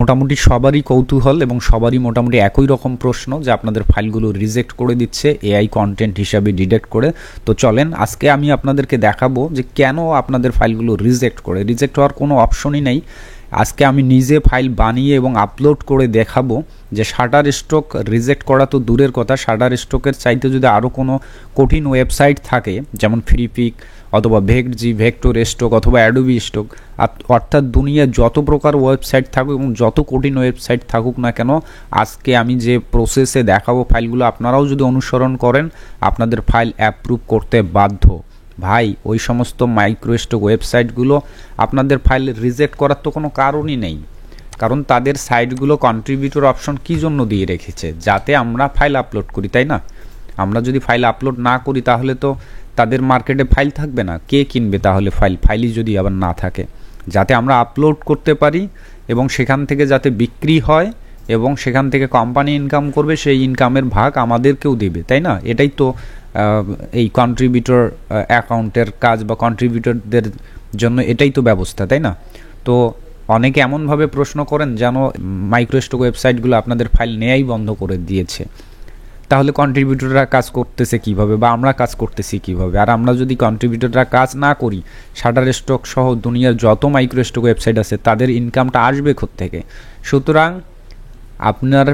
মোটামুটি সবারই কৌতূহল এবং সবারই মোটামুটি একই রকম প্রশ্ন যে আপনাদের ফাইলগুলো রিজেক্ট করে দিচ্ছে এআই কন্টেন্ট হিসাবে ডিটেক্ট করে। তো চলেন আজকে আমি আপনাদেরকে দেখাবো যে কেন আপনাদের ফাইলগুলো রিজেক্ট হওয়ার কোনো অপশনই নেই। আজকে আমি নিজে ফাইল বানিয়ে এবং আপলোড করে দেখাবো যে শাটারস্টক রিজেক্ট করা তো দূরের কথা, শাটারস্টকের চাইতে যদি আরও কোনো কঠিন ওয়েবসাইট থাকে যেমন ফ্রিপিক অথবা ভেক্টর স্টক অথবা অ্যাডোবি স্টক, অর্থাৎ দুনিয়ার যত প্রকার ওয়েবসাইট থাকুক এবং যত কঠিন ওয়েবসাইট থাকুক না কেন, আজকে আমি যে প্রসেসে দেখাবো ফাইলগুলো আপনারাও যদি অনুসরণ করেন আপনাদের ফাইল অ্যাপ্রুভ করতে বাধ্য। ভাই ওই সমস্ত মাইক্রোস্টক ওয়েবসাইটগুলো আপনাদের ফাইল রিজেক্ট করার তো কোনো কারণই নেই, কারণ তাদের সাইটগুলো কন্ট্রিবিউটর অপশন কী জন্য দিয়ে রেখেছে, যাতে আমরা ফাইল আপলোড করি, তাই না? আমরা যদি ফাইল আপলোড না করি তাহলে তো তাদের মার্কেটে ফাইল থাকবে না, কে কিনবে তাহলে ফাইলই যদি আবার না থাকে। যাতে আমরা আপলোড করতে পারি এবং সেখান থেকে যাতে বিক্রি হয় এবং সেখান থেকে কোম্পানি ইনকাম করবে, সেই ইনকামের ভাগ আমাদেরকেও দেবে, তাই না? এটাই তো এই কন্ট্রিবিউটর অ্যাকাউন্টের কাজ বা কন্ট্রিবিউটরদের জন্য এটাই তো ব্যবস্থা, তাই না? তো অনেকে এমনভাবে প্রশ্ন করেন যেন মাইক্রোস্টক ওয়েবসাইটগুলো আপনাদের ফাইল নেয়াই বন্ধ করে দিয়েছে। তাহলে কন্ট্রিবিউটররা কাজ করতেছে কিভাবে বা আমরা কাজ করতেছি কিভাবে? আর আমরা যদি কন্ট্রিবিউটররা কাজ না করি, শাটারস্টক সহ দুনিয়ার যত মাইক্রোস্টক ওয়েবসাইট আছে তাদের ইনকামটা আসবে কোত্থেকে? সুতরাং আপনার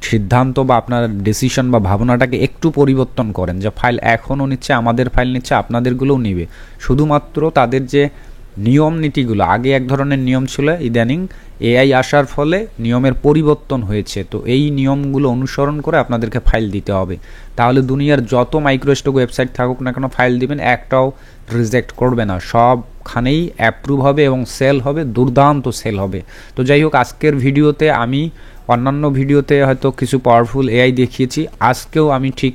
সিদ্ধান্ত বা আপনার ডিসিশন বা ভাবনাটাকে একটু পরিবর্তন করেন যে ফাইল এখনও নিচ্ছে, আমাদের ফাইল নিচ্ছে, আপনাদেরগুলোও নিবে। শুধুমাত্র তাদের যে নিয়ম নীতিগুলো, আগে এক ধরনের নিয়ম ছিল, ইদানিং এআই আসার ফলে নিয়মের পরিবর্তন হয়েছে। তো এই নিয়মগুলো অনুসরণ করে আপনাদেরকে ফাইল দিতে হবে, তাহলে দুনিয়ার যত মাইক্রোস্টক ওয়েবসাইট থাকুক না কেন ফাইল দিবেন একটাও রিজেক্ট করবে না, সবখানেই অ্যাপ্রুভ হবে এবং সেল হবে, দুর্দান্ত সেল হবে। তো যাই হোক, আজকের ভিডিওতে আমি অন্যান্য ভিডিওতে হয়তো কিছু পাওয়ারফুল এআই দেখিয়েছি, আজকেও আমি ঠিক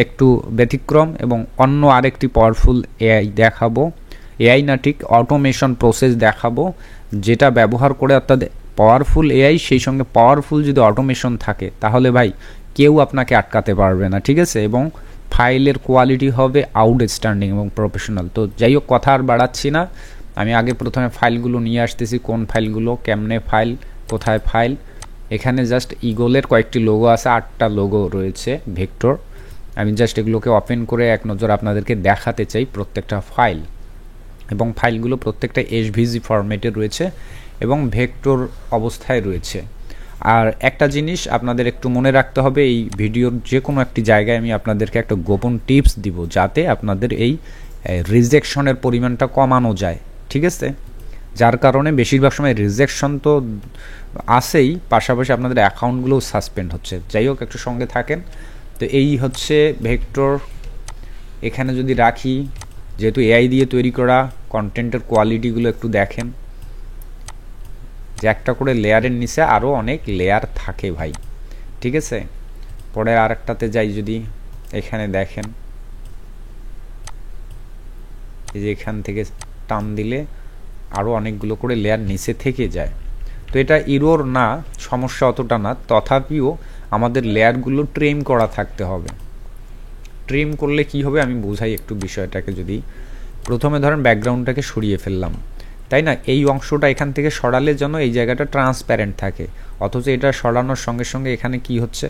একটু ব্যতিক্রম এবং অন্য আরেকটি পাওয়ারফুল এআই দেখাবো। এআই না, ঠিক অটোমেশন প্রসেস দেখাবো, যেটা ব্যবহার করে অর্থাৎ পাওয়ারফুল এআই সেই সঙ্গে পাওয়ারফুল যদি অটোমেশন থাকে তাহলে ভাই কেউ আপনাকে আটকাতে পারবে না, ঠিক আছে? এবং ফাইলের কোয়ালিটি হবে আউটস্ট্যান্ডিং এবং প্রফেশনাল। তো যাই হোক, কথা আর বাড়াচ্ছি না, আমি আগে প্রথমে ফাইলগুলো নিয়ে আসতেছি, কোন ফাইলগুলো, কেমনে ফাইল, কোথায় ফাইল। এখানে জাস্ট ইগলের কয়েকটি লোগো আছে, 8টা লোগো রয়েছে ভেক্টর। আমি জাস্ট এগুলোকে ওপেন করে এক নজর আপনাদেরকে দেখাতে চাই প্রত্যেকটা ফাইল, এবং ফাইলগুলো প্রত্যেকটা এসভিজি ফরম্যাটে রয়েছে এবং ভেক্টর অবস্থায় রয়েছে। আর একটা জিনিস আপনাদের একটু মনে রাখতে হবে, এই ভিডিওর যে কোনো একটি জায়গায় আমি আপনাদেরকে একটা গোপন টিপস দিব, যাতে আপনাদের এই রিজেকশনের পরিমাণটা কমানো যায়, ঠিক আছে? যার কারণে বেশিরভাগ সময় রিজেকশন তো আসেই, পাশাপাশি আপনাদের অ্যাকাউন্টগুলোও সাসপেন্ড হচ্ছে। যাই হোক, একটু সঙ্গে থাকেন। তো এই হচ্ছে ভেক্টর। এখানে যদি রাখি, যেহেতু এআই দিয়ে তৈরি করা, কন্টেন্টের কোয়ালিটিগুলো একটু দেখেন যে একটা করে লেয়ারের নিচে আরও অনেক লেয়ার থাকে ভাই, ঠিক আছে? পরে আরেকটাতে যাই, যদি এখানে দেখেন, এই যে এখান থেকে টান দিলে আরও অনেকগুলো করে লেয়ার নিচে থেকে যায়। তো এটা ইরোর না, সমস্যা অতটা না, তথাপিও আমাদের লেয়ারগুলো ট্রিম করা থাকতে হবে। ট্রিম করলে কি হবে আমি বোঝাই একটু বিষয়টাকে। যদি প্রথমে ধরেন ব্যাকগ্রাউন্ডটাকে সরিয়ে ফেললাম, তাই না? এই অংশটা এখান থেকে সরালে যেন এই জায়গাটা ট্রান্সপ্যারেন্ট থাকে, অথচ এটা সরানোর সঙ্গে সঙ্গে এখানে কি হচ্ছে,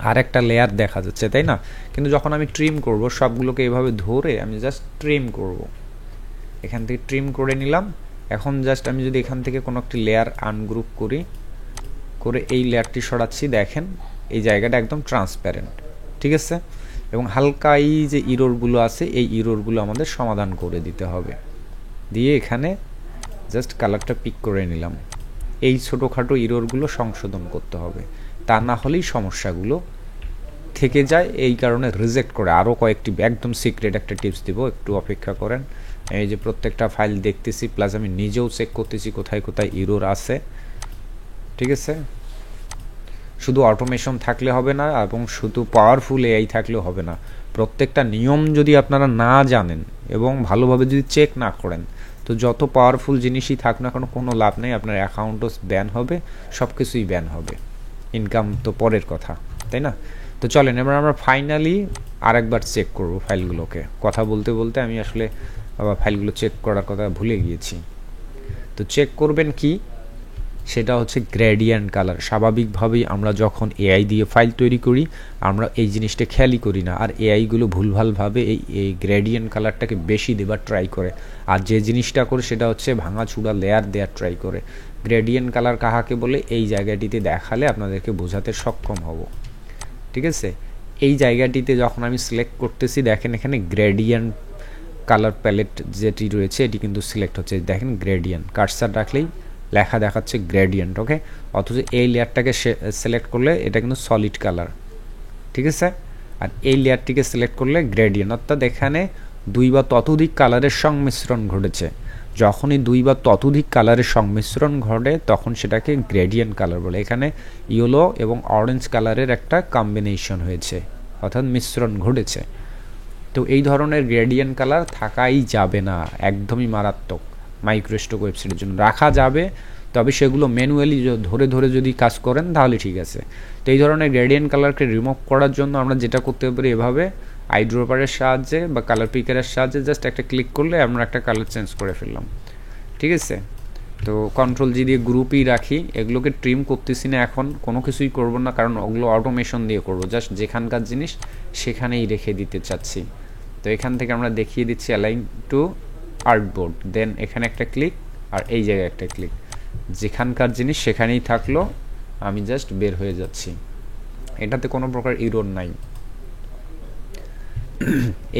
আর একটা লেয়ার দেখা যাচ্ছে, তাই না? কিন্তু যখন আমি ট্রিম করব, সবগুলোকে এভাবে ধরে আমি জাস্ট ট্রিম করব, এখান থেকে ট্রিম করে নিলাম। এখন জাস্ট আমি যদি এখান থেকে কোনো একটি লেয়ার আনগ্রুপ করে এই লেয়ারটি সরাচ্ছি, দেখেন এই জায়গাটা একদম ট্রান্সপ্যারেন্ট, ঠিক আছে? এবং হালকা এই যে ইরোরগুলো আছে, এই ইরোরগুলো আমাদের সমাধান করে দিতে হবে। দিয়ে এখানে জাস্ট কালারটা পিক করে নিলাম, এই ছোটোখাটো ইরোরগুলো সংশোধন করতে হবে, তা না হলেই সমস্যাগুলো থেকে যায়, এই কারণে রিজেক্ট করে। আরও কয়েকটি একদম সিক্রেট একটা টিপস দিব, একটু অপেক্ষা করেন। এই যে প্রত্যেকটা ফাইল দেখতেছি, প্লাস আমি নিজেও চেক করতেছি কোথায় কোথায় ইরোর আছে, ঠিক আছে? শুধু অটোমেশন থাকলে হবে না এবং শুধু পাওয়ারফুল এআই থাকলেও হবে না, প্রত্যেকটা নিয়ম যদি আপনারা না জানেন এবং ভালোভাবে যদি চেক না করেন, তো যত পাওয়ারফুল জিনিসই থাক না কেন কোনো লাভ নেই, আপনার অ্যাকাউন্টও ব্যান হবে, সব কিছুই ব্যান হবে, ইনকাম তো পরের কথা, তাই না? তো চলেন এবার আমরা ফাইনালি আরেকবার চেক করব ফাইলগুলোকে। কথা বলতে বলতে আমি আসলে ফাইলগুলো চেক করার কথা ভুলে গিয়েছি। তো চেক করবেন কি, সেটা হচ্ছে গ্রেডিয়েন্ট কালার। স্বাভাবিকভাবেই আমরা যখন এআই দিয়ে ফাইল তৈরি করি আমরা এই জিনিসটা খেয়ালই করি না, আর এআইগুলো ভুলভালভাবে এই গ্রেডিয়েন্ট কালারটাকে বেশি দেবার ট্রাই করে, আর যে জিনিসটা করে সেটা হচ্ছে ভাঙাচুরা লেয়ার দেওয়ার ট্রাই করে। গ্রেডিয়েন্ট কালার কাহাকে বলে এই জায়গাটিতে দেখালে আপনাদেরকে বোঝাতে সক্ষম হব, ঠিক আছে। এই জায়গাটিতে যখন আমি সিলেক্ট করতেছি দেখেন এখানে গ্রেডিয়েন্ট কালার প্যালেট যেটি রয়েছে এটি কিন্তু সিলেক্ট হচ্ছে, দেখেন গ্রেডিয়েন্ট, কার্সার রাখলেই লেখা দেখাচ্ছে গ্রেডিয়েন্ট, ওকে। অথচ এই লেয়ারটাকে সিলেক্ট করলে এটা কিন্তু সলিড কালার, ঠিক আছে। আর এই লেয়ারটিকে সিলেক্ট করলে গ্রেডিয়েন্ট, অর্থাৎ এখানে 2 বা ততোধিক কালারের সংমিশ্রণ ঘটেছে। যখনই 2 বা ততোধিক কালারের সংমিশ্রণ ঘটে তখন সেটাকে গ্রেডিয়েন্ট কালার বলে। এখানে ইয়েলো এবং অরেঞ্জ কালারের একটা কম্বিনেশন হয়েছে, অর্থাৎ মিশ্রণ ঘটেছে। তো এই ধরনের গ্রেডিয়েন্ট কালার থাকাই যাবে না, একদমই মারাত্মক। মাইক্রোস্টক ওয়েবসাইটের জন্য রাখা যাবে, তবে সেগুলো ম্যানুয়ালি ধরে ধরে যদি কাজ করেন তাহলে ঠিক আছে। তো এই ধরনের গ্রেডিয়েন্ট কালারকে রিমুভ করার জন্য আমরা যেটা করতে পারি, এভাবে আইড্রপারের সাহায্যে বা কালার পিকারের সাহায্যে জাস্ট একটা ক্লিক করলে আমরা একটা কালার চেঞ্জ করে ফেললাম, ঠিক আছে। তো কন্ট্রোল জি দিয়ে গ্রুপই রাখি, এগুলোকে ট্রিম করতেছি না এখন, কোনো কিছুই করব না, কারণ ওগুলো অটোমেশন দিয়ে করব, জাস্ট যেখানকার জিনিস সেখানেই রেখে দিতে চাচ্ছি। তো এখান থেকে আমরা দেখিয়ে দিচ্ছি অ্যালাইন টু আর্টবোর্ড, দেন এখানে একটা ক্লিক আর এই জায়গায় একটা ক্লিক, যেখানকার জিনিস সেখানেই থাকলো, আমি জাস্ট বের হয়ে যাচ্ছি, এটাতে কোনো প্রকার ইরর নাই।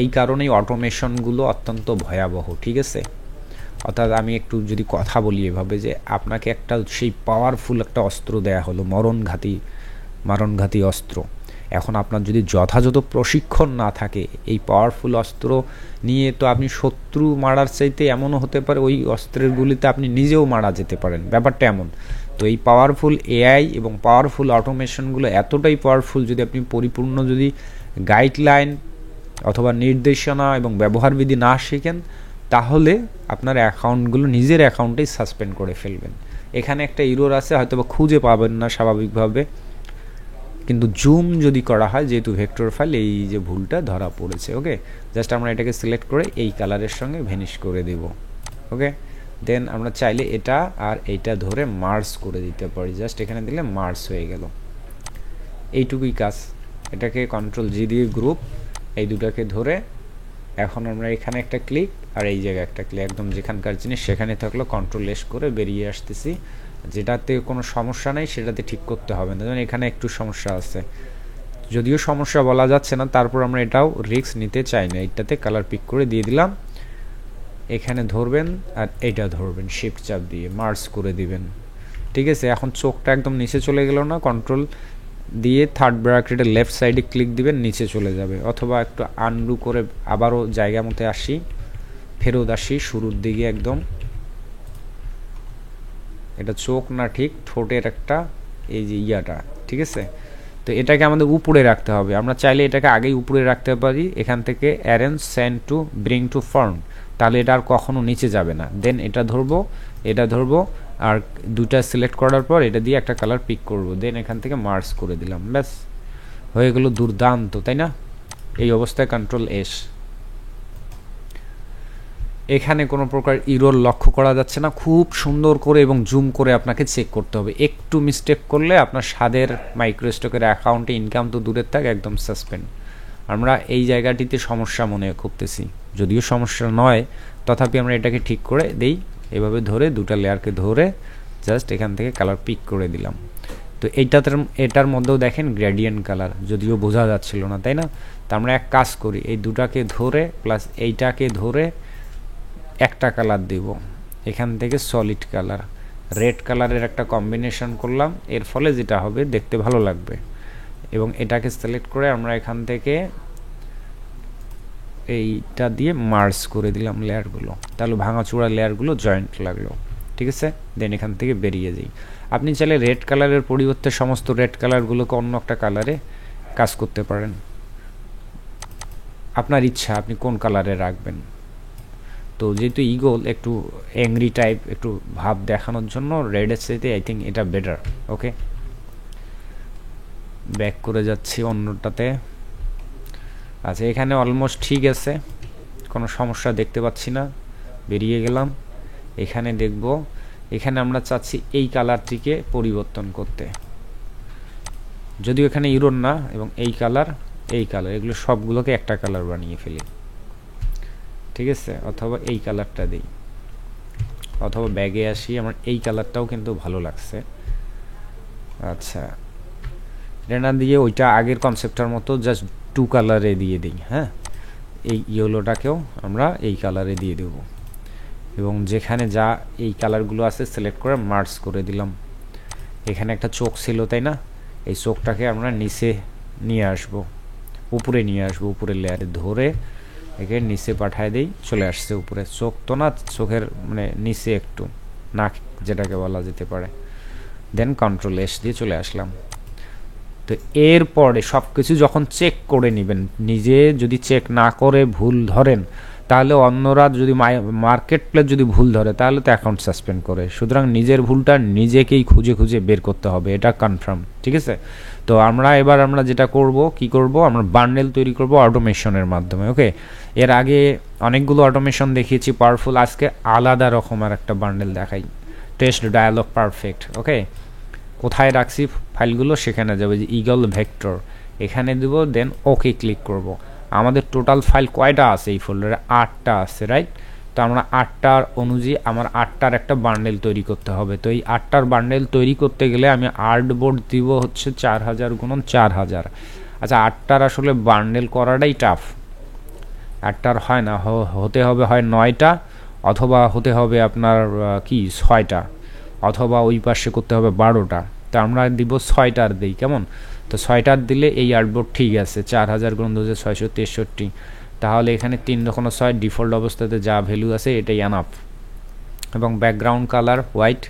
এই কারণেই অটোমেশনগুলো অত্যন্ত ভয়াবহ, ঠিক আছে। অর্থাৎ আমি একটু যদি কথা বলি এভাবে, যে আপনাকে একটা সেই পাওয়ারফুল একটা অস্ত্র দেয়া হলো, মরণঘাতী অস্ত্র। এখন আপনার যদি যথাযথ প্রশিক্ষণ না থাকে এই পাওয়ারফুল অস্ত্র নিয়ে, তো আপনি শত্রু মারার চাইতে এমনও হতে পারে ওই অস্ত্রের গুলিতে আপনি নিজেও মারা যেতে পারেন, ব্যাপারটা এমন। তো এই পাওয়ারফুল এআই এবং পাওয়ারফুল অটোমেশনগুলো এতটাই পাওয়ারফুল, যদি আপনি পরিপূর্ণ যদি গাইডলাইন অথবা নির্দেশনা এবং ব্যবহারবিধি না শিখেন তাহলে আপনার অ্যাকাউন্টগুলো নিজের অ্যাকাউন্টেই সাসপেন্ড করে ফেলবেন। এখানে একটা ইরর আছে, হয়তো বা খুঁজে পাবেন না স্বাভাবিকভাবে, কিন্তু জুম যদি করা হয়, যেহেতু ভেক্টর ফাইল, এই যে ভুলটা ধরা পড়েছে, ওকে। জাস্ট আমরা এটাকে সিলেক্ট করে এই কালারের সঙ্গে ভ্যানিশ করে দেব, ওকে। দেন আমরা চাইলে এটা আর এইটা ধরে মার্জ করে দিতে পারি, জাস্ট এখানে দিলে মার্জ হয়ে গেল, এইটুকুই কাজ। এটাকে কন্ট্রোল জি দিয়ে গ্রুপ, এই দুটাকে ধরে এখন আমরা এখানে একটা ক্লিক আর এই জায়গায় একটা ক্লিক, একদম যেখানকার জিনিস সেখানে থাকলো, কন্ট্রোল এস করে বেরিয়ে আসতেছি। যেটাতে কোনো সমস্যা নেই সেটাতে ঠিক করতে হবে না, যেমন এখানে একটু সমস্যা আছে, যদিও সমস্যা বলা যাচ্ছে না, তারপর আমরা এটাও রিস্ক নিতে চাই না। এইটাতে কালার পিক করে দিয়ে দিলাম, এখানে ধরবেন আর এইটা ধরবেন, শিফট চাপ দিয়ে মার্জ করে দিবেন, ঠিক আছে। এখন চোখটা একদম নিচে চলে গেল না, কন্ট্রোল দিয়ে থার্ড ব্র্যাকেটের লেফট সাইডে ক্লিক দিবেন, নিচে চলে যাবে। অথবা একটু আনডু করে আবারও জায়গা মতো আসি, ফেরত আসি শুরুর দিকে একদম, এটা চোখ না ঠিক ঠোঁটের একটা এই যে ইয়াটা, ঠিক আছে। তো এটাকে আমাদের উপরে রাখতে হবে, আমরা চাইলে এটাকে আগেই উপরে রাখতে পারি, এখান থেকে arrange send to bring to form, তাহলে এটা আর কখনো নিচে যাবে না। দেন এটা ধরবো আর দুটা সিলেক্ট করার পর এটা দিয়ে একটা কালার পিক করব, দেন এখান থেকে মার্জ করে দিলাম, ব্যাস হয়ে গেল, দুর্দান্ত, তাই না। এই অবস্থায় কন্ট্রোল এস, এখানে কোনো প্রকার ইরর লক্ষ্য করা যাচ্ছে না, খুব সুন্দর করে এবং জুম করে আপনাকে চেক করতে হবে। একটু মিস্টেক করলে আপনার স্বাদের মাইক্রোস্টকের অ্যাকাউন্টে ইনকাম তো দূরের থাক, একদম সাসপেন্ড। আমরা এই জায়গাটিতে সমস্যা মনে করতেছি, যদিও সমস্যা নয়, তথাপি আমরা এটাকে ঠিক করে দেই, এভাবে ধরে দুটা লেয়ারকে ধরে জাস্ট এখান থেকে কালার পিক করে দিলাম। তো এটার মধ্যেও দেখেন গ্রেডিয়েন্ট কালার, যদিও বোঝা যাচ্ছিল না, তাই না। তো আমরা এক কাজ করি, এই দুটাকে ধরে প্লাস এইটাকে ধরে একটা কালার দেব, এখান থেকে সলিড কালার, রেড কালারের একটা কম্বিনেশন করলাম, এর ফলে যেটা হবে দেখতে ভালো লাগবে। এবং এটাকে সিলেক্ট করে আমরা এখান থেকে এইটা দিয়ে মার্জ করে দিলাম লেয়ারগুলো, তাহলে ভাঙাচোরা লেয়ারগুলো জয়েন্ট লাগলো, ঠিক আছে। দেন এখান থেকে বেরিয়ে যাই। আপনি চাইলে রেড কালারের পরিবর্তে সমস্ত রেড কালারগুলোকে অন্য একটা কালারে কাজ করতে পারেন, আপনার ইচ্ছা আপনি কোন কালারে রাখবেন। তো যেহেতু ইগল একটু অ্যাংরি টাইপ, একটু ভাব দেখানোর জন্য রেডের চাইতে আই থিঙ্ক এটা বেটার, ওকে। ব্যাক করে যাচ্ছি অন্যটাতে, আচ্ছা এখানে অলমোস্ট ঠিক আছে, কোনো সমস্যা দেখতে পাচ্ছি না, বেরিয়ে গেলাম। এখানে দেখব এখানে আমরা চাচ্ছি এই কালারটিকে পরিবর্তন করতে, যদিও এখানে ইউরোর না, এবং এই কালার এগুলো সবগুলোকে একটা কালার বানিয়ে ফেলি, ঠিক আছে। অথবা এই কালারটা দিই, অথবা ব্যাগে আসি, আমার এই কালারটাও কিন্তু ভালো লাগছে। আচ্ছা, এটা না দিয়ে ওইটা আগের কনসেপ্টটার মতো জাস্ট 2 কালারে দিয়ে দিই। হ্যাঁ, এই ইয়েলোটাকেও আমরা এই কালারে দিয়ে দেব, এবং যেখানে যা এই কালারগুলো আছে সিলেক্ট করে মার্জ করে দিলাম। এখানে একটা চোখ ছিল, তাই না? এই চোখটাকে আমরা নিচে নিয়ে আসব, উপরে নিয়ে আসবো, উপরের লেয়ারে ধরে একে নিচে পাঠায় দেই, চলে আসছে উপরে। চোখ তো না, চোখের মানে নিচে একটু, নাক যেটাকে বলা যেতে পারে। দেন কন্ট্রোল এস দিয়ে চলে আসলাম। তো এরপরে সব কিছু যখন চেক করে নেবেন, নিজে যদি চেক না করে ভুল ধরেন, তাহলে অন্যরা যদি মার্কেট প্লেস যদি ভুল ধরে, তাহলে তো অ্যাকাউন্ট সাসপেন্ড করে। সুতরাং নিজের ভুলটা নিজেকেই খুঁজে খুঁজে বের করতে হবে, এটা কনফার্ম, ঠিক আছে। তো আমরা যেটা করব, কি করব, আমরা বান্ডেল তৈরি করব অটোমেশনের মাধ্যমে। ওকে, এর আগে অনেকগুলো অটোমেশন দেখিয়েছি পাওয়ারফুল, আজকে আলাদা রকমের একটা বান্ডেল দেখাই, টেস্ট ডায়ালগ পারফেক্ট। ওকে, কোথায় রাখছি ফাইলগুলো, সেখানে যাবে, যে ইগল ভেক্টর, এখানে দেব, দেন ওকে ক্লিক করব। আমাদের টোটাল ফাইল কয়টা আছে এই ফোল্ডারে? 8টা আছে, রাইট। তো আমরা 8টার অনুযায়ী আমার 8টার একটা বান্ডেল তৈরি করতে হবে। তো এই 8টার বান্ডেল তৈরি করতে গেলে আমি আর্টবোর্ড দিব হচ্ছে 4000 × 4000। আচ্ছা, 8টার আসলে বান্ডেল করাটাই টাফ, 8টার হয় না, হতে হবে হয় 9টা, অথবা হতে হবে আপনার 6টা, অথবা ওই পাশে করতে হবে 12টা। তো আমরা দিব 6টার দিই, কেমন? তো 6টার দিলে এই আর্টবোর্ড ঠিক আছে, 4000 × 2663। তাহলে এখানে 3.6 ডিফল্ট অবস্থাতে যা ভ্যালু আছে এটাই এনাফ, এবং ব্যাকগ্রাউন্ড কালার হোয়াইট,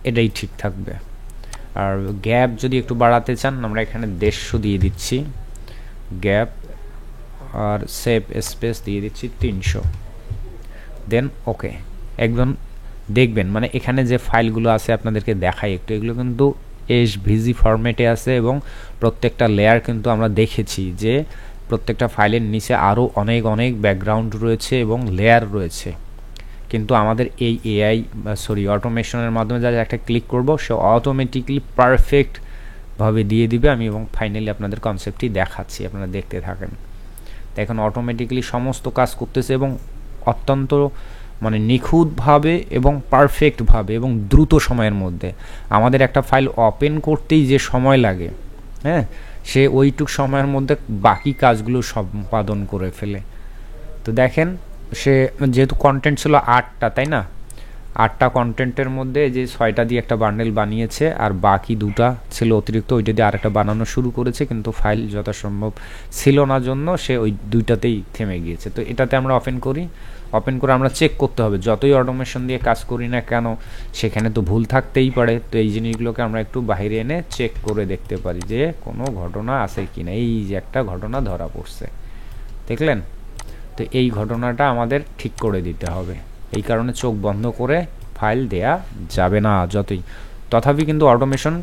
এটাই ঠিক থাকবে। আর গ্যাপ যদি একটু বাড়াতে চান, আমরা এখানে 150 দিয়ে দিচ্ছি গ্যাপ, আর সেভ স্পেস দিয়ে দিচ্ছি 300। দেন ওকে, একদম দেখবেন মানে এখানে যে ফাইলগুলো আছে আপনাদেরকে দেখাই একটু, এগুলো কিন্তু এসভিজি ফরম্যাটে আছে, এবং প্রত্যেকটা লেয়ার কিন্তু আমরা দেখেছি যে প্রত্যেকটা ফাইলের নিচে আরও অনেক অনেক ব্যাকগ্রাউন্ড রয়েছে এবং লেয়ার রয়েছে। কিন্তু আমাদের এই অটোমেশনের মাধ্যমে যা একটা ক্লিক করব, সে অটোমেটিকলি পারফেক্টভাবে দিয়ে দিবে আমি, এবং ফাইনালি আপনাদের কনসেপ্টটি দেখাচ্ছি, আপনারা দেখতে থাকেন। এখন অটোমেটিক্যালি সমস্ত কাজ করতেছে, এবং অত্যন্ত মানে নিখুঁতভাবে এবং পারফেক্টভাবে এবং দ্রুত সময়ের মধ্যে। আমাদের একটা ফাইল ওপেন করতেই যে সময় লাগে, হ্যাঁ, সে ওইটুক সময়ের মধ্যে বাকি কাজগুলো সম্পাদন করে ফেলে। তো দেখেন, সে যেহেতু কন্টেন্ট ছিল 8টা, তাই না? 8টা কন্টেন্টের মধ্যে যে 6টা দিয়ে একটা বান্ডেল বানিয়েছে, আর বাকি 2টা ছিল অতিরিক্ত, ওইটা দিয়ে আরেকটা বানানো শুরু করেছে, কিন্তু ফাইল যথাসম্ভব ছিল না জন্য সে ওই 2টাতেই থেমে গিয়েছে। তো এটাতে আমরা ওপেন করে আমরা চেক করতে হবে, যতই অটোমেশন দিয়ে কাজ করি না কেন সেখানে তো ভুল থাকতেই পারে। তো এই জিনিসগুলোকে আমরা একটু বাইরে এনে চেক করে দেখতে পারি যে কোনো ঘটনা আছে কিনা। এই যে একটা ঘটনা ধরা পড়ছে, দেখলেন? তো এই ঘটনাটা আমাদের ঠিক করে দিতে হবে, এই কারণে চোখ বন্ধ করে ফাইল দেয়া যাবে না যতই, তথাপি কিন্তু অটোমেশন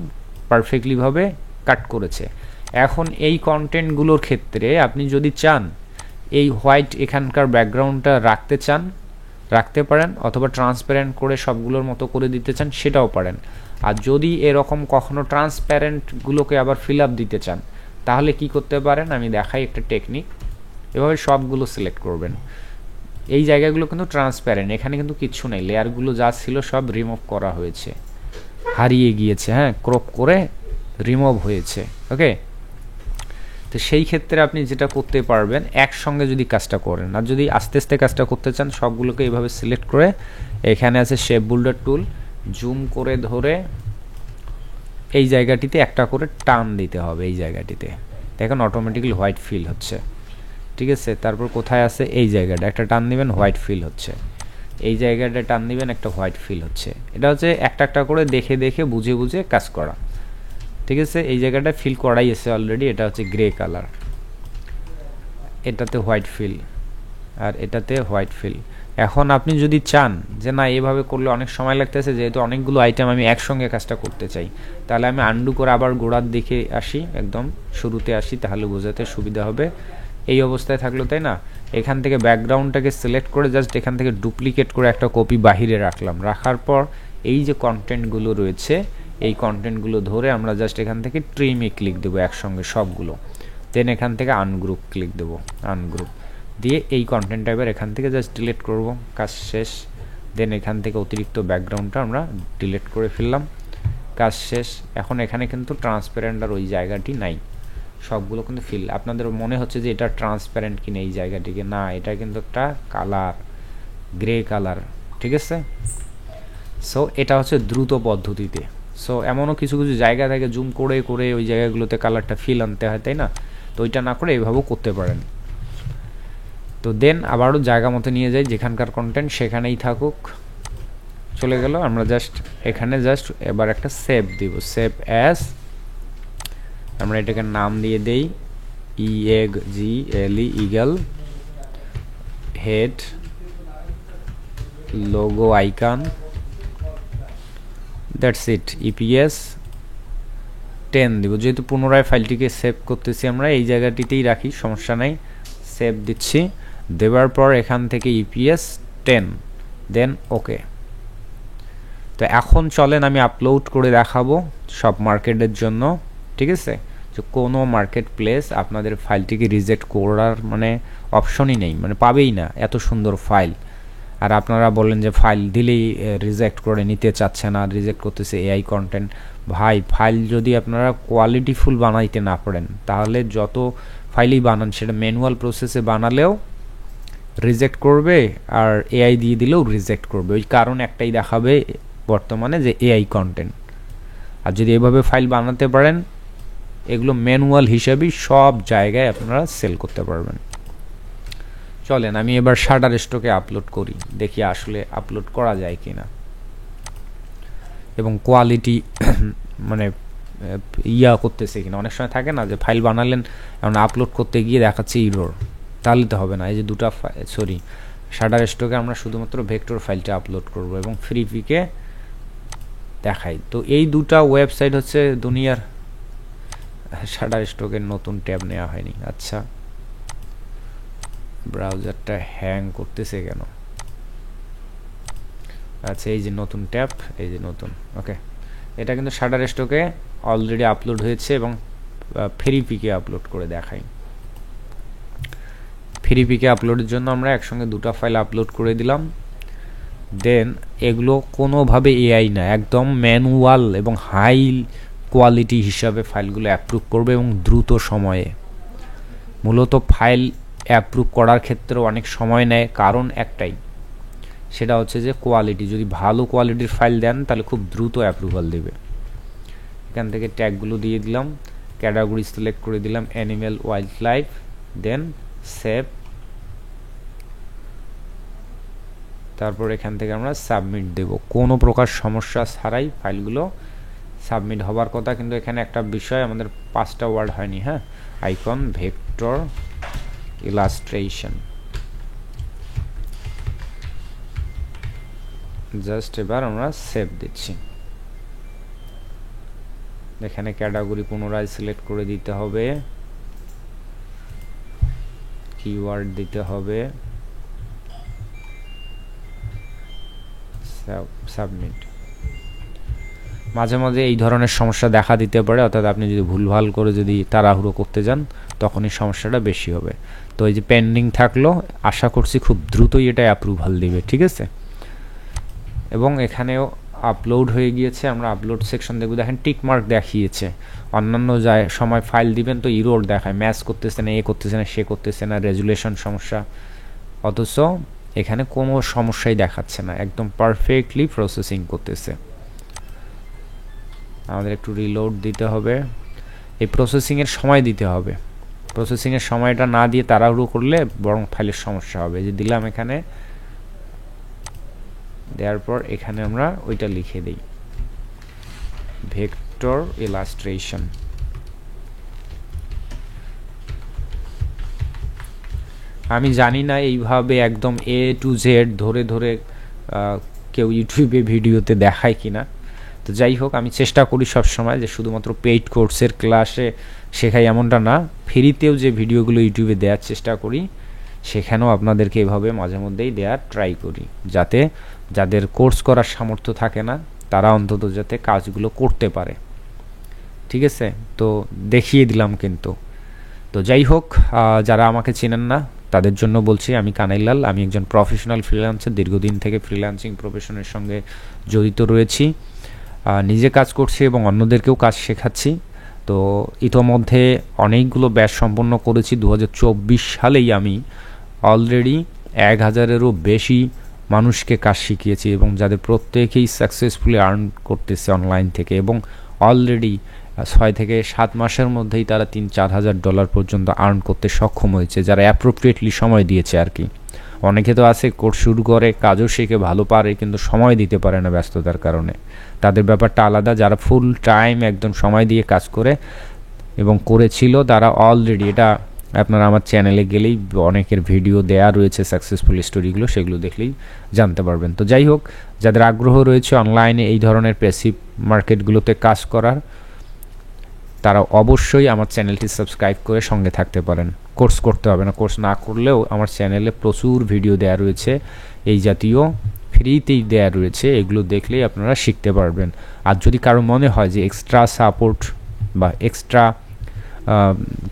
পারফেক্টলিভাবে কাট করেছে। এখন এই কন্টেন্টগুলোর ক্ষেত্রে আপনি যদি চান এই হোয়াইট এখানকার ব্যাকগ্রাউন্ডটা রাখতে পারেন, অথবা ট্রান্সপারেন্ট করে সবগুলোর মতো করে দিতে চান, সেটাও পারেন। আর যদি এরকম কখনো ট্রান্সপারেন্টগুলোকে আবার ফিল আপ দিতে চান, তাহলে কি করতে পারেন আমি দেখাই একটা টেকনিক। এভাবে সবগুলো সিলেক্ট করবেন, এই জায়গাগুলো কিন্তু ট্রান্সপারেন্ট, এখানে কিন্তু কিচ্ছু নেই, লেয়ারগুলো যা ছিল সব রিমুভ করা হয়েছে, হারিয়ে গিয়েছে, হ্যাঁ, ক্রপ করে রিমুভ হয়েছে। ওকে, তো সেই ক্ষেত্রে আপনি যেটা করতে পারবেন, একসঙ্গে যদি কাজটা করেন, আর যদি আস্তে আস্তে কাজটা করতে চান, সবগুলোকে এইভাবে সিলেক্ট করে এখানে আছে শেপ বিল্ডার টুল, জুম করে ধরে এই জায়গাটিতে একটা করে টান দিতে হবে, এই জায়গাটিতে দেখেন অটোমেটিক্যালি হোয়াইট ফিল হচ্ছে, ঠিক আছে। তারপর কোথায় আছে, এই জায়গাটা একটা টান দিবেন, হোয়াইট ফিল হচ্ছে, এই জায়গাটা টান দিবেন, একটা হোয়াইট ফিল হচ্ছে। এটা হচ্ছে একটা একটা করে দেখে দেখে বুঝে বুঝে কাজ করা, ঠিক আছে। এই জায়গাটা ফিল করাই আছে অলরেডি, এটা হচ্ছে গ্রে কালার, এটাতে হোয়াইট ফিল, আর এটাতে হোয়াইট ফিল। এখন আপনি যদি চান যে না এভাবে করলে অনেক সময় লাগতেছে, যেহেতু অনেকগুলো আইটেম আমি একসঙ্গে কাজটা করতে চাই, তাহলে আমি আন্ডু করে আবার গোড়ার দিকে আসি, একদম শুরুতে আসি, তাহলে বোঝাতে সুবিধা হবে। এই অবস্থায় থাকলো, তাই না? এখান থেকে ব্যাকগ্রাউন্ডটাকে সিলেক্ট করে জাস্ট এখান থেকে ডুপ্লিকেট করে একটা কপি বাহিরে রাখলাম, রাখার পর এই যে কন্টেন্টগুলো রয়েছে এই কন্টেন্টগুলো ধরে আমরা জাস্ট এখান থেকে ট্রিমে ক্লিক দেবো একসঙ্গে সবগুলো, দেন এখান থেকে আনগ্রুপ ক্লিক দেবো, আনগ্রুপ দিয়ে এই কন্টেন্ট টাইপের এখান থেকে জাস্ট ডিলিট করব, কাজ শেষ। দেন এখান থেকে অতিরিক্ত ব্যাকগ্রাউন্ডটা আমরা ডিলিট করে ফেললাম, কাজ শেষ। এখন এখানে কিন্তু ট্রান্সপারেন্ট আর ওই জায়গাটি নাই, সবগুলো কিন্তু ফিল। আপনাদের মনে হচ্ছে যে এটা ট্রান্সপারেন্ট কিনা এই জায়গাটিকে, না এটা কিন্তু একটা কালার, গ্রে কালার, ঠিক আছে। সো এটা হচ্ছে দ্রুত পদ্ধতিতে। সো এমনও কিছু কিছু জায়গা থেকে জুম করে করে ওই জায়গাগুলোতে কালারটা ফিল আনতে হয়, তাই না? তো ওইটা না করে এইভাবেও করতে পারেন। তো দেন আবারও জায়গা মতো নিয়ে যাই, যেখানকার কন্টেন্ট সেখানেই থাকুক, চলে গেল। আমরা জাস্ট এখানে জাস্ট এবার একটা সেভ দিব, সেভ অ্যাজ, আমরা এটাকে নাম দিয়ে দেই EAGLE, eagle, head, logo icon, that's it. EPS 10 দিব, যেহেতু পুনরায় ফাইলটিকে সেভ করতেছি আমরা এই জায়গাটিতেই রাখি, সমস্যা নাই। সেভ দিচ্ছি, দেওয়ার পর এখান থেকে EPS 10, দেন ওকে। তো এখন চলেন আমি আপলোড করে দেখাবো সব মার্কেটের জন্য, ঠিক আছে? যে কোনো মার্কেট প্লেস আপনাদের ফাইলটিকে রিজেক্ট করার মানে অপশনই নেই, মানে পাবেই না, এত সুন্দর ফাইল। আর আপনারা বলেন যে ফাইল দিলেই রিজেক্ট করে নিতে চাচ্ছে না, রিজেক্ট করতেছে AI কন্টেন্ট। ভাই, ফাইল যদি আপনারা কোয়ালিটিফুল বানাইতে না পারেন তাহলে যত ফাইলই বানান সেটা ম্যানুয়াল প্রসেসে বানালেও রিজেক্ট করবে, আর AI দিয়ে দিলেও রিজেক্ট করবে। ওই কারণ একটাই দেখাবে বর্তমানে, যে AI কন্টেন্ট। আর যদি এভাবে ফাইল বানাতে পারেন, এগুলো ম্যানুয়াল হিসাবেই সব জায়গায় আপনারা সেল করতে পারবেন। চলেন আমি এবার শাটারস্টকে আপলোড করি, দেখি আসলে আপলোড করা যায় কিনা, এবং কোয়ালিটি মানে করতেছে কিনা। অনেক সময় থাকে না যে ফাইল বানালেন, এখন আপলোড করতে গিয়ে দেখাচ্ছে ইরর, তাহলে তো হবে না। এই যে দুটা সরি, শাটারস্টকে আমরা শুধুমাত্র ভেক্টর ফাইলটা আপলোড করব এবং ফ্রিপিকে দেখাই। তো এই দুটা ওয়েবসাইট হচ্ছে দুনিয়ার, শাটারস্টকের নতুন ট্যাব নেওয়া হয়নি, আচ্ছা ব্রাউজারটা হ্যাং করতেছে কেন? আচ্ছা এই যে নতুন ট্যাব, এই যে নতুন, ওকে। এটা কিন্তু শাটারস্টকে অলরেডি আপলোড হয়েছে এবং ফ্রিপিকে আপলোড করে দেখাই। ফ্রিপিকে আপলোডের জন্য আমরা একসঙ্গে দুটো ফাইল আপলোড করে দিলাম। দেন এগুলো কোনোভাবে AI না, একদম ম্যানুয়াল এবং হাই কোয়ালিটি হিসাবে ফাইলগুলো অ্যাপ্রুভ করবে এবং দ্রুত সময়ে। মূলত ফাইল অ্যাপ্রুভ করার ক্ষেত্রে অনেক সময় নেয়, কারণ একটাই, সেটা হচ্ছে যে কোয়ালিটি। যদি ভালো কোয়ালিটির ফাইল দেন তাহলে খুব দ্রুত অ্যাপ্রুভাল দেবে। এখান থেকে ট্যাগগুলো দিয়ে দিলাম, ক্যাটাগরি সিলেক্ট করে দিলাম অ্যানিম্যাল, ওয়াইল্ড লাইফ, দেন সেভ। তারপর এখান থেকে আমরা সাবমিট দেব। কোনো প্রকার সমস্যা ছাড়াই ফাইলগুলো সাবমিট হবার কথা। কিন্তু এখানে একটা বিষয়, আমাদের 5টা ওয়ার্ড হয়নি, হ্যাঁ, আইকন, ভেক্টর, ইলাস্ট্রেশন। জাস্ট এবার আমরা সেভ দিচ্ছি। এখানে ক্যাটাগরি পুনরায় সিলেক্ট করে দিতে হবে, কিওয়ার্ড দিতে হবে, সাবমিট। মাঝে মাঝে এই ধরনের সমস্যা দেখা দিতে পারে, অর্থাৎ আপনি যদি ভুলভাল করে যদি তাড়াহুড়ো করতে যান তখনই সমস্যাটা বেশি হবে। তো এই যে পেন্ডিং থাকলো, আশা করছি খুব দ্রুতই এটা অ্যাপ্রুভাল দিবে, ঠিক আছে। এবং এখানেও আপলোড হয়ে গিয়েছে, আমরা আপলোড সেকশন দেখব। দেখেন টিক মার্ক দেখিয়েছে। অন্যান্য সময় ফাইল দিবেন তো ইরোর দেখায়, ম্যাচ করতেছে না, করতেছে না, সে করতেছে না, রেজুলেশন সমস্যা। অথচ এখানে কোনো সমস্যাই দেখাচ্ছে না, একদম পারফেক্টলি প্রসেসিং করতেছে। আমাদের একটু রিলোড দিতে হবে, এই প্রসেসিংয়ের সময় দিতে হবে। প্রসেসিংয়ের সময়টা না দিয়ে তাড়াহুড়ো করলে বরং ফাইলের সমস্যা হবে। যে দিলাম এখানে, দেওয়ার পর এখানে আমরা ওইটা লিখে দিই, ভেক্টর ইলাস্ট্রেশন। আমি জানি না এইভাবে একদম A to Z ধরে ধরে কেউ ইউটিউবে ভিডিওতে দেখায় কিনা। তো যাই হোক, আমি চেষ্টা করি সবসময় যে শুধুমাত্র পেইড কোর্সের ক্লাসে শেখাই এমনটা না, ফ্রিতেও যে ভিডিওগুলো ইউটিউবে দেওয়ার চেষ্টা করি সেখানেও আপনাদেরকে এভাবে মাঝে মধ্যেই দেওয়ার ট্রাই করি, যাতে যাদের কোর্স করার সামর্থ্য থাকে না তারা অন্তত যাতে কাজগুলো করতে পারে। ঠিক আছে, তো দেখিয়ে দিলাম কিন্তু। তো যাই হোক, যারা আমাকে চেনেন না তাদের জন্য বলছি, আমি কানাইলাল, আমি একজন প্রফেশনাল ফ্রিল্যান্সার, দীর্ঘদিন থেকে ফ্রিল্যান্সিং প্রফেশনের সঙ্গে জড়িত রয়েছি, নিজে কাজ করছি এবং অন্যদেরকেও কাজ শেখাচ্ছি। তো ইতোমধ্যে অনেকগুলো ব্যাচ সম্পন্ন করেছি। 2024 সালেই আমি অলরেডি 1000-এরও বেশি মানুষকে কাজ শিখিয়েছি এবং যাদের প্রত্যেকেই সাকসেসফুলি আর্ন করতেছে অনলাইন থেকে, এবং অলরেডি 6 থেকে 7 মাসের মধ্যেই তারা $3-4,000 পর্যন্ত আর্ন করতে সক্ষম হয়েছে, যারা অ্যাপ্রোপ্রিয়েটলি সময় দিয়েছে আর কি। অনেকে তো আছে কোর্স শুরু করে, কাজও শিখে ভালো পারে, কিন্তু সময় দিতে পারে না ব্যস্ততার কারণে। তাদের ব্যাপারটা আলাদা। যারা ফুল টাইম একদম সময় দিয়ে কাজ করে এবং করেছিল, তারা অলরেডি, এটা আপনারা আমার চ্যানেলে গেলেই অনেকের ভিডিও দেয়া রয়েছে সাকসেসফুল স্টোরিগুলো, সেগুলো দেখলেই জানতে পারবেন। তো যাই হোক, যাদের আগ্রহ রয়েছে অনলাইনে এই ধরনের প্যাসিভ মার্কেটগুলোতে কাজ করার, তারা অবশ্যই আমার চ্যানেলটি সাবস্ক্রাইব করে সঙ্গে থাকতে পারেন। কোর্স করতে হবে না, কোর্স না করলেও আমার চ্যানেলে প্রচুর ভিডিও দেয়া রয়েছে, এই জাতীয় ফ্রিতেই দেয়া রয়েছে, এগুলো দেখলেই আপনারা শিখতে পারবেন। আর যদি কারো মনে হয় যে এক্সট্রা সাপোর্ট বা এক্সট্রা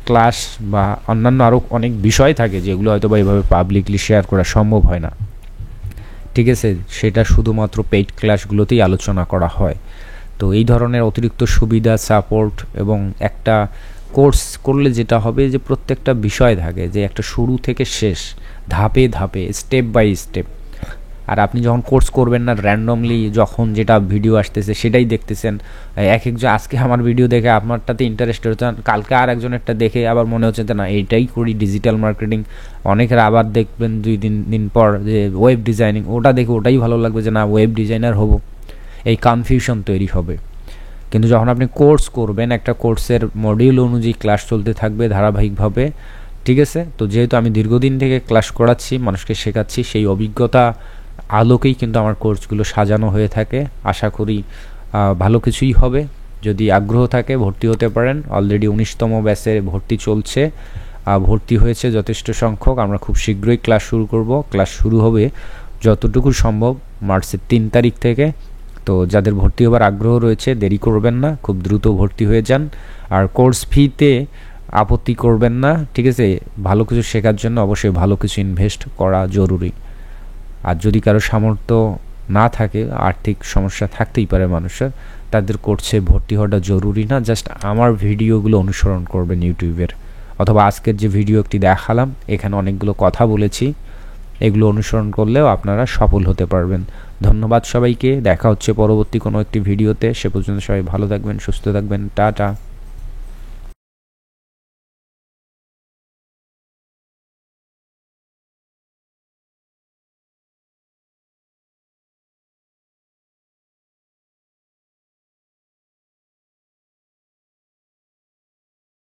ক্লাস বা অন্যান্য আরও অনেক বিষয় থাকে যেগুলো হয়তো বা এইভাবে পাবলিকলি শেয়ার করা সম্ভব হয় না, ঠিক আছে, সেটা শুধুমাত্র পেইড ক্লাসগুলোতেই আলোচনা করা হয়। তো এই ধরনের অতিরিক্ত সুবিধা, সাপোর্ট এবং একটা কোর্স করলে যেটা হবে যে প্রত্যেকটা বিষয় থাকে, যে একটা শুরু থেকে শেষ, ধাপে ধাপে, স্টেপ বাই স্টেপ। আর আপনি যখন কোর্স করবেন না, র্যান্ডমলি যখন যেটা ভিডিও আসতেছে সেটাই দেখতেছেন, এক একজন আজকে আমার ভিডিও দেখে আপনারটাতে ইন্টারেস্টেড হচ্ছেন, কালকে আর একজনেরটা দেখে আবার মনে হচ্ছে যে না এইটাই করি, ডিজিটাল মার্কেটিং। অনেকের আবার দেখবেন 2-3 দিন পর যে ওয়েব ডিজাইনিং, ওটা দেখে ওটাই ভালো লাগবে যে না ওয়েব ডিজাইনার হব, এই কনফিউশন তৈরি হবে। কিন্তু যখন আপনি কোর্স করবেন, একটা কোর্সের মডিউল অনুযায়ী ক্লাস চলতে থাকবে ধারাবাহিকভাবে, ঠিক আছে। তো যেহেতু আমি দীর্ঘদিন থেকে ক্লাস করাচ্ছি, মানুষকে শেখাচ্ছি, সেই অভিজ্ঞতা আলোকেই কিন্তু আমার কোর্সগুলো সাজানো হয়ে থাকে। আশা করি ভালো কিছুই হবে। যদি আগ্রহ থাকে ভর্তি হতে পারেন। অলরেডি 19তম ব্যাচে ভর্তি চলছে, ভর্তি হয়েছে যথেষ্ট সংখ্যক। আমরা খুব শীঘ্রই ক্লাস শুরু করব। ক্লাস শুরু হবে যতটুকু সম্ভব মার্চের 3 তারিখ থেকে। তো যাদের ভর্তি হবার আগ্রহ রয়েছে দেরি করবেন না, খুব দ্রুত ভর্তি হয়ে যান। আর কোর্স ফিতে আপত্তি করবেন না, ঠিক আছে। ভালো কিছু শেখার জন্য অবশ্যই ভালো কিছু ইনভেস্ট করা জরুরি। আর যদি কারো সামর্থ্য না থাকে, আর্থিক সমস্যা থাকতেই পারে মানুষের, তাদের কোর্সে ভর্তি হওয়াটা জরুরি না। জাস্ট আমার ভিডিওগুলো অনুসরণ করবেন ইউটিউবের, অথবা আজকের যে ভিডিও একটি দেখালাম এখানে অনেকগুলো কথা বলেছি, এগুলো অনুসরণ করলেও আপনারা সফল হতে পারবেন। ধন্যবাদ সবাইকে। দেখা হচ্ছে পরবর্তী কোনো একটি ভিডিওতে। সে পর্যন্ত সবাই ভালো থাকবেন, সুস্থ থাকবেন। টাটা।